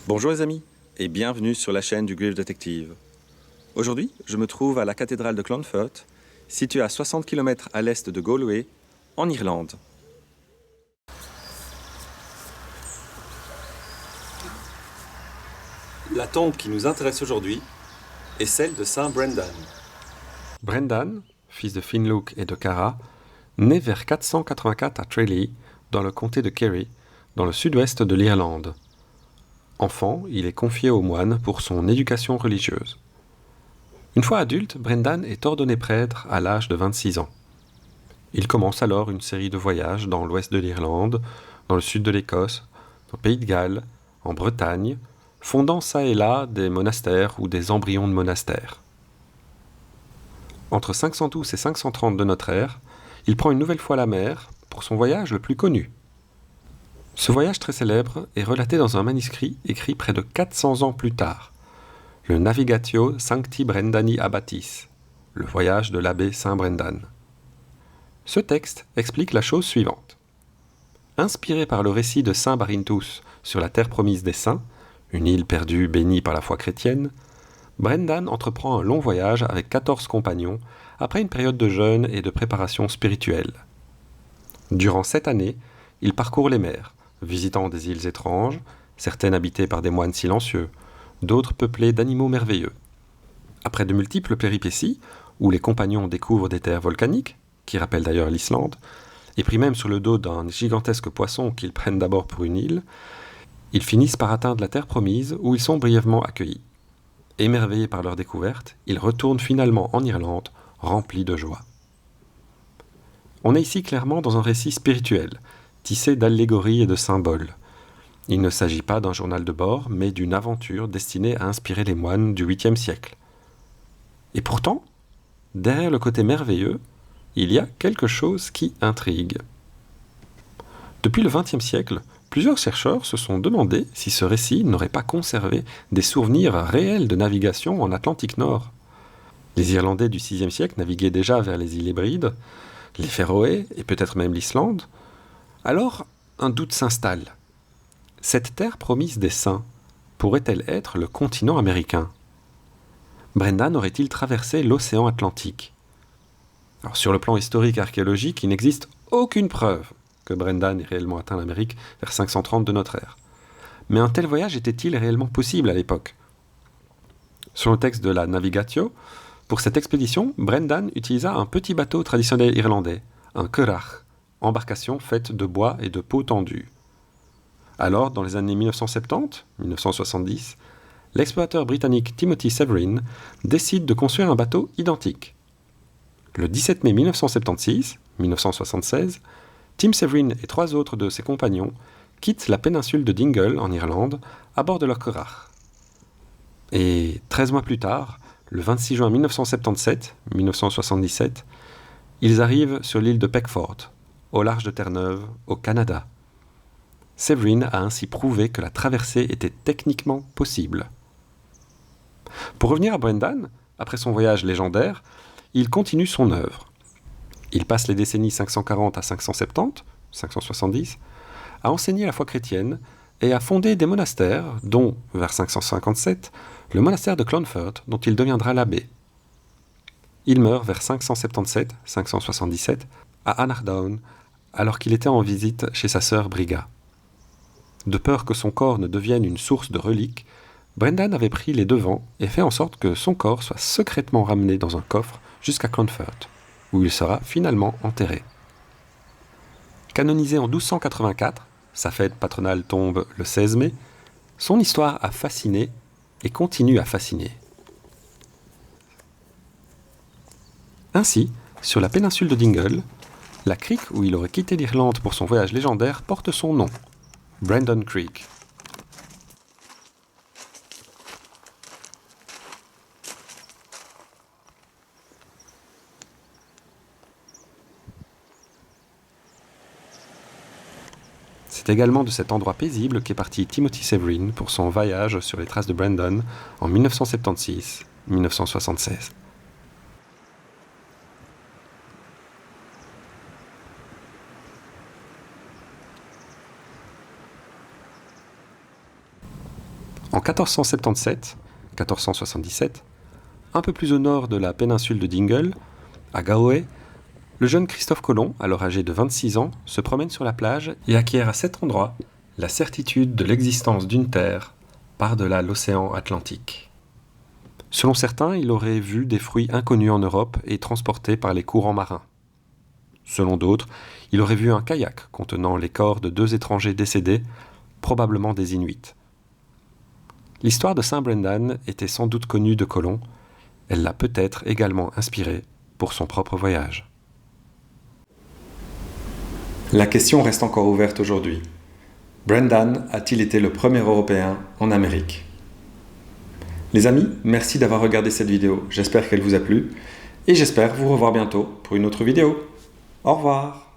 Bonjour les amis, et bienvenue sur la chaîne du Griff Detective. Aujourd'hui, je me trouve à la cathédrale de Clonfert, située à 60 km à l'est de Galway, en Irlande. La tombe qui nous intéresse aujourd'hui est celle de Saint Brendan. Brendan, fils de Finlúc et de Cara, naît vers 484 à Tralee, dans le comté de Kerry, dans le sud-ouest de l'Irlande. Enfant, il est confié aux moines pour son éducation religieuse. Une fois adulte, Brendan est ordonné prêtre à l'âge de 26 ans. Il commence alors une série de voyages dans l'ouest de l'Irlande, dans le sud de l'Écosse, au Pays de Galles, en Bretagne, fondant çà et là des monastères ou des embryons de monastères. Entre 512 et 530 de notre ère, il prend une nouvelle fois la mer pour son voyage le plus connu. Ce voyage très célèbre est relaté dans un manuscrit écrit près de 400 ans plus tard, le Navigatio Sancti Brendani Abbatis, le voyage de l'abbé Saint Brendan. Ce texte explique la chose suivante. Inspiré par le récit de Saint Barinthus sur la terre promise des saints, une île perdue bénie par la foi chrétienne, Brendan entreprend un long voyage avec 14 compagnons après une période de jeûne et de préparation spirituelle. Durant 7 années, il parcourt les mers, visitant des îles étranges, certaines habitées par des moines silencieux, d'autres peuplées d'animaux merveilleux. Après de multiples péripéties, où les compagnons découvrent des terres volcaniques, qui rappellent d'ailleurs l'Islande, et pris même sur le dos d'un gigantesque poisson qu'ils prennent d'abord pour une île, ils finissent par atteindre la terre promise où ils sont brièvement accueillis. Émerveillés par leur découverte, ils retournent finalement en Irlande, remplis de joie. On est ici clairement dans un récit spirituel, tissé d'allégories et de symboles. Il ne s'agit pas d'un journal de bord, mais d'une aventure destinée à inspirer les moines du 8e siècle. Et pourtant, derrière le côté merveilleux, il y a quelque chose qui intrigue. Depuis le XXe siècle, plusieurs chercheurs se sont demandé si ce récit n'aurait pas conservé des souvenirs réels de navigation en Atlantique Nord. Les Irlandais du VIe siècle naviguaient déjà vers les îles Hébrides, les Féroé et peut-être même l'Islande. Alors, un doute s'installe. Cette terre promise des saints pourrait-elle être le continent américain ? Brendan aurait-il traversé l'océan Atlantique ? Alors, sur le plan historique et archéologique, il n'existe aucune preuve que Brendan ait réellement atteint l'Amérique vers 530 de notre ère. Mais un tel voyage était-il réellement possible à l'époque ? Sur le texte de la Navigatio, pour cette expédition, Brendan utilisa un petit bateau traditionnel irlandais, un currach, embarcation faite de bois et de peaux tendues. Alors, dans les années 1970, l'explorateur britannique Timothy Severin décide de construire un bateau identique. Le 17 mai 1976, Tim Severin et 3 autres de ses compagnons quittent la péninsule de Dingle, en Irlande, à bord de leur currach. Et 13 mois plus tard, le 26 juin 1977, ils arrivent sur l'île de Peckford, au large de Terre-Neuve, au Canada. Severin a ainsi prouvé que la traversée était techniquement possible. Pour revenir à Brendan, après son voyage légendaire, il continue son œuvre. Il passe les décennies 540 à 570, 570, à enseigner la foi chrétienne et à fonder des monastères, dont, vers 557, le monastère de Clonfert, dont il deviendra l'abbé. Il meurt vers 577-577 à Anardown, alors qu'il était en visite chez sa sœur Briga. De peur que son corps ne devienne une source de reliques, Brendan avait pris les devants et fait en sorte que son corps soit secrètement ramené dans un coffre jusqu'à Clonfert, où il sera finalement enterré. Canonisé en 1284, sa fête patronale tombe le 16 mai, son histoire a fasciné et continue à fasciner. Ainsi, sur la péninsule de Dingle, la crique où il aurait quitté l'Irlande pour son voyage légendaire porte son nom, Brendan Creek. C'est également de cet endroit paisible qu'est parti Timothy Severin pour son voyage sur les traces de Brendan en 1976-1976. En 1477, un peu plus au nord de la péninsule de Dingle, à Galway, le jeune Christophe Colomb, alors âgé de 26 ans, se promène sur la plage et acquiert à cet endroit la certitude de l'existence d'une terre par-delà l'océan Atlantique. Selon certains, il aurait vu des fruits inconnus en Europe et transportés par les courants marins. Selon d'autres, il aurait vu un kayak contenant les corps de 2 étrangers décédés, probablement des Inuits. L'histoire de Saint Brendan était sans doute connue de Colomb. Elle l'a peut-être également inspiré pour son propre voyage. La question reste encore ouverte aujourd'hui. Brendan a-t-il été le premier Européen en Amérique ? Les amis, merci d'avoir regardé cette vidéo. J'espère qu'elle vous a plu et j'espère vous revoir bientôt pour une autre vidéo. Au revoir.